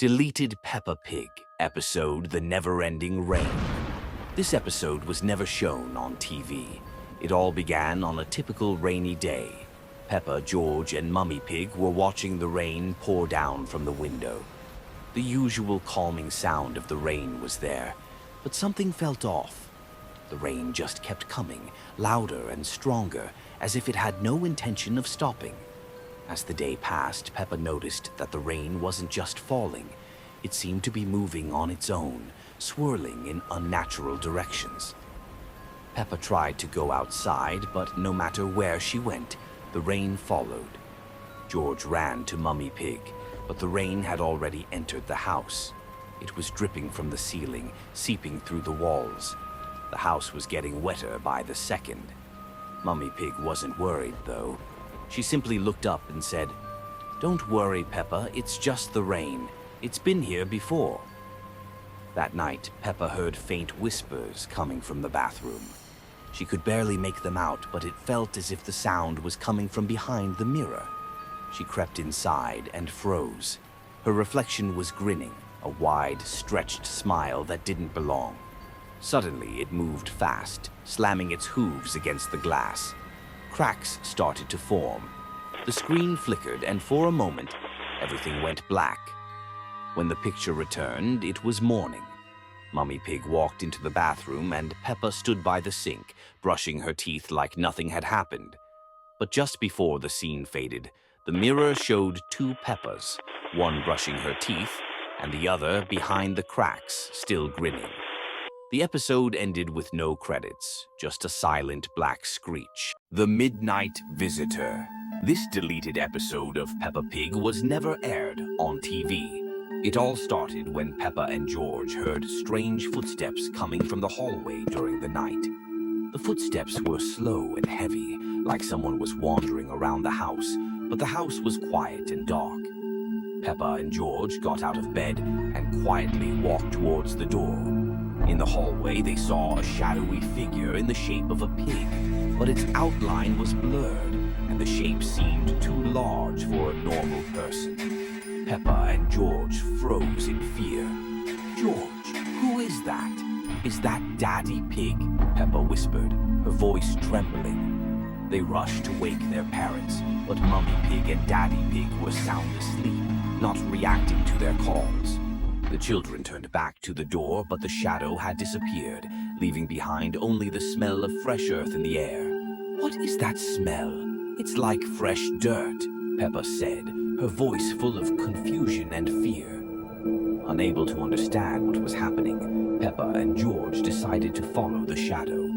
Deleted Peppa Pig, episode The Never-Ending Rain. This episode was never shown on TV. It all began on a typical rainy day. Peppa, George, and Mummy Pig were watching the rain pour down from the window. The usual calming sound of the rain was there, but something felt off. The rain just kept coming, louder and stronger, as if it had no intention of stopping. As the day passed, Peppa noticed that the rain wasn't just falling. It seemed to be moving on its own, swirling in unnatural directions. Peppa tried to go outside, but no matter where she went, the rain followed. George ran to Mummy Pig, but the rain had already entered the house. It was dripping from the ceiling, seeping through the walls. The house was getting wetter by the second. Mummy Pig wasn't worried, though. She simply looked up and said, "Don't worry, Peppa, it's just the rain. It's been here before." That night, Peppa heard faint whispers coming from the bathroom. She could barely make them out, but it felt as if the sound was coming from behind the mirror. She crept inside and froze. Her reflection was grinning, a wide, stretched smile that didn't belong. Suddenly, it moved fast, slamming its hooves against the glass. Cracks started to form. The screen flickered, and for a moment, everything went black. When the picture returned, it was morning. Mummy Pig walked into the bathroom, and Peppa stood by the sink, brushing her teeth like nothing had happened. But just before the scene faded, the mirror showed two Peppas, one brushing her teeth, and the other behind the cracks, still grinning. The episode ended with no credits, just a silent black screech. The Midnight Visitor. This deleted episode of Peppa Pig was never aired on TV. It all started when Peppa and George heard strange footsteps coming from the hallway during the night. The footsteps were slow and heavy, like someone was wandering around the house, but the house was quiet and dark. Peppa and George got out of bed and quietly walked towards the door. In the hallway, they saw a shadowy figure in the shape of a pig, but its outline was blurred, and the shape seemed too large for a normal person. Peppa and George froze in fear. "George, who is that?" "Is that Daddy Pig?" Peppa whispered, her voice trembling. They rushed to wake their parents, but Mummy Pig and Daddy Pig were sound asleep, not reacting to their calls. The children turned back to the door, but the shadow had disappeared, leaving behind only the smell of fresh earth in the air. "What is that smell?" "It's like fresh dirt," Peppa said, her voice full of confusion and fear. Unable to understand what was happening, Peppa and George decided to follow the shadow.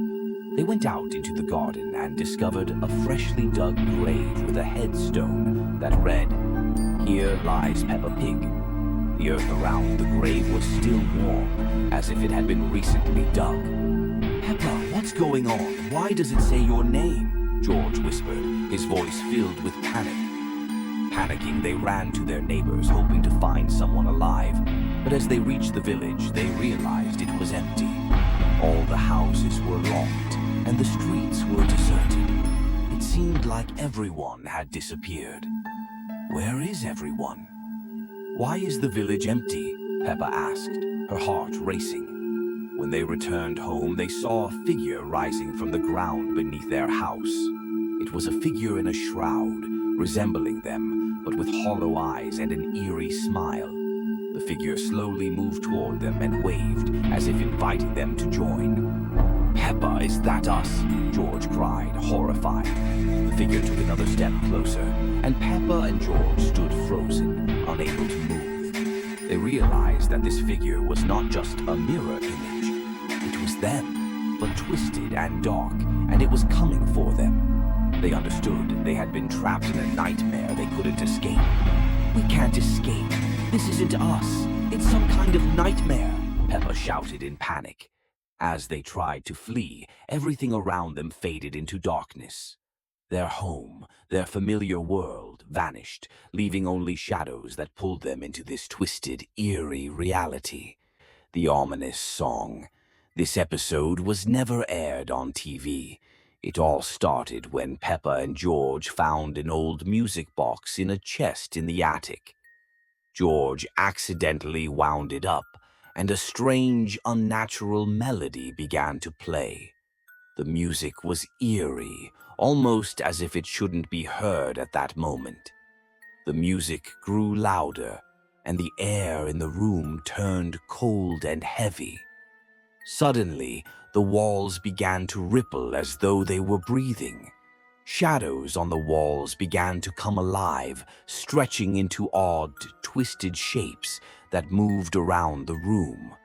They went out into the garden and discovered a freshly dug grave with a headstone that read, "Here lies Peppa Pig." The earth around the grave was still warm, as if it had been recently dug. "Peppa, what's going on? Why does it say your name?" George whispered, his voice filled with panic. Panicking, they ran to their neighbors, hoping to find someone alive. But as they reached the village, they realized it was empty. All the houses were locked, and the streets were deserted. It seemed like everyone had disappeared. Where is everyone? "Why is the village empty?" Peppa asked, her heart racing. When they returned home, they saw a figure rising from the ground beneath their house. It was a figure in a shroud, resembling them, but with hollow eyes and an eerie smile. The figure slowly moved toward them and waved, as if inviting them to join. "Peppa, is that us?" George cried, horrified. The figure took another step closer, and Peppa and George stood frozen, unable to move. They realized that this figure was not just a mirror image. It was them, but twisted and dark, and it was coming for them. They understood they had been trapped in a nightmare they couldn't escape. "We can't escape. This isn't us. It's some kind of nightmare," Peppa shouted in panic. As they tried to flee, everything around them faded into darkness. Their home, their familiar world, vanished, leaving only shadows that pulled them into this twisted, eerie reality. The ominous song. This episode was never aired on TV. It all started when Peppa and George found an old music box in a chest in the attic. George accidentally wound it up, and a strange, unnatural melody began to play. The music was eerie, almost as if it shouldn't be heard at that moment. The music grew louder, and the air in the room turned cold and heavy. Suddenly, the walls began to ripple as though they were breathing. Shadows on the walls began to come alive, stretching into odd, twisted shapes that moved around the room.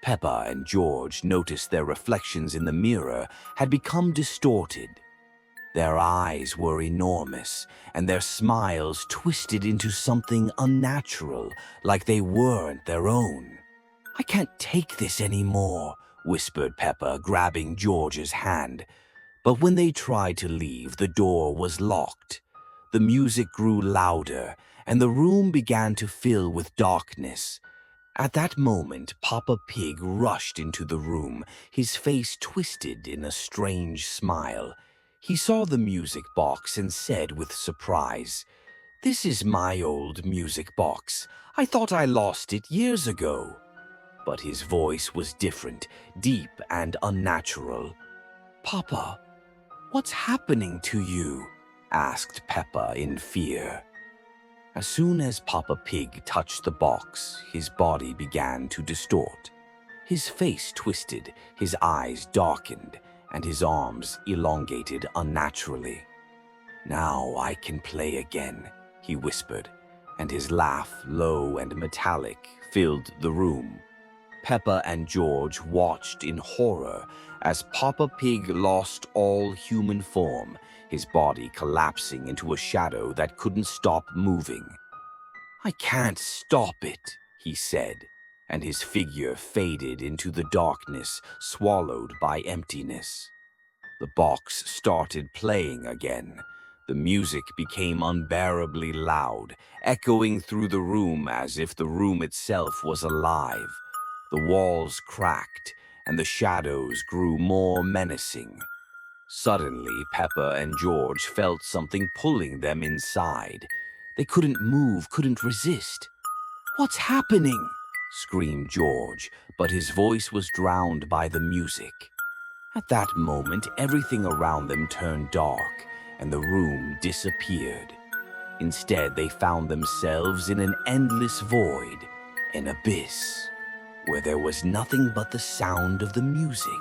Peppa and George noticed their reflections in the mirror had become distorted. Their eyes were enormous, and their smiles twisted into something unnatural, like they weren't their own. "I can't take this anymore," whispered Peppa, grabbing George's hand. But when they tried to leave, the door was locked. The music grew louder, and the room began to fill with darkness. At that moment, Papa Pig rushed into the room, his face twisted in a strange smile. He saw the music box and said with surprise, "This is my old music box. I thought I lost it years ago." But his voice was different, deep and unnatural. "Papa, what's happening to you?" asked Peppa in fear. As soon as Papa Pig touched the box, his body began to distort. His face twisted, his eyes darkened, and his arms elongated unnaturally. "Now I can play again," he whispered, and his laugh, low and metallic, filled the room. Peppa and George watched in horror as Papa Pig lost all human form, his body collapsing into a shadow that couldn't stop moving. "I can't stop it," he said, and his figure faded into the darkness, swallowed by emptiness. The box started playing again. The music became unbearably loud, echoing through the room as if the room itself was alive. The walls cracked, and the shadows grew more menacing. Suddenly, Peppa and George felt something pulling them inside. They couldn't move, couldn't resist. "What's happening?" screamed George, but his voice was drowned by the music. At that moment, everything around them turned dark, and the room disappeared. Instead, they found themselves in an endless void, an abyss, where there was nothing but the sound of the music.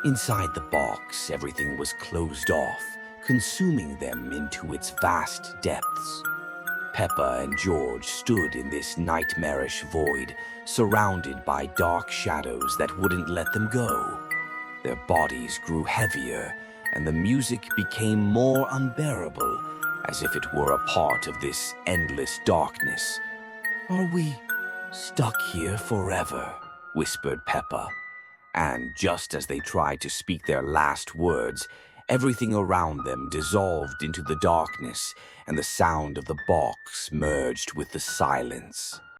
Inside the box, everything was closed off, consuming them into its vast depths. Peppa and George stood in this nightmarish void, surrounded by dark shadows that wouldn't let them go. Their bodies grew heavier, and the music became more unbearable, as if it were a part of this endless darkness. "Are we stuck here forever?" whispered Peppa. And just as they tried to speak their last words, everything around them dissolved into the darkness, and the sound of the box merged with the silence.